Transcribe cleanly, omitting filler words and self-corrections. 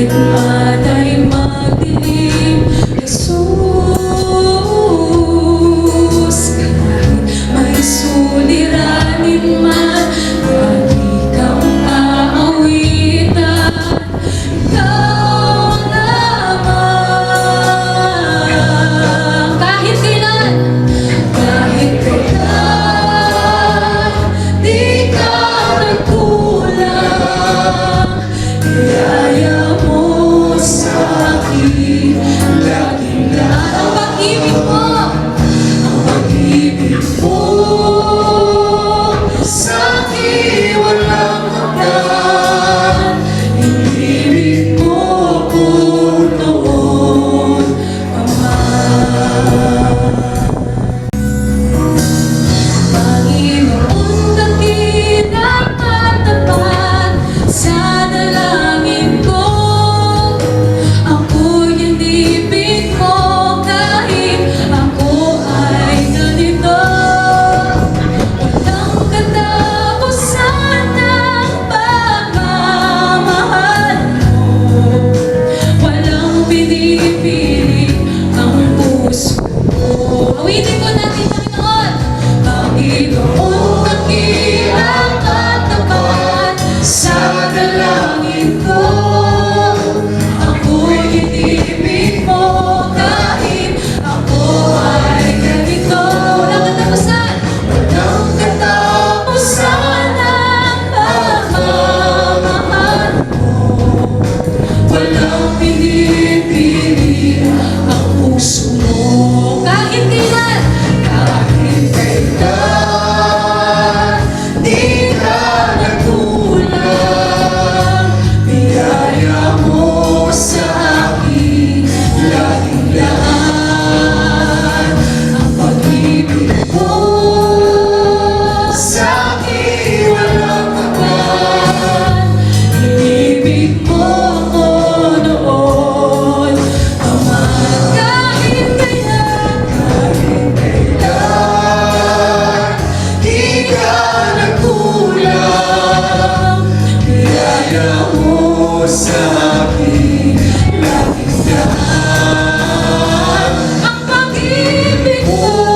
Kahit mata'y magdilim, Jesus, kahit may suliranin man, lagi kang aawitan, ikaw lamang. Kahit kailan, di ka nagkulang, biyaya mo sa akin, laging lahat. Ang pag-ibig mo sa akin walang hanggan. Inibig mo ko noon pa man. Panginoon, dakilang at tapat sa dalangin ko. Ako'y inibig mo kahit ako ay ganito. Walang katapusan ng pagmamahal mo. Walang pinipili ang puso ko. Awitin ko natin, Panginoon. Panginoon, dakilang at tapat sa dalangin ko. Ako'y inibig mo kahit ako ay ganito. Walang katapusan ng pagmamahal mo. Walang pinipili ang puso mo. Kahit kailan, di ka nagkulang, biyaya mo sa akin, laging lahat. Ang pag-ibig mo sa akin walang hanggan. Inibig mo ko noon pa man. Kahit kailan, di ka nagkulang, biyaya mo sa akin, laging lahat. Ang pag-ibig mo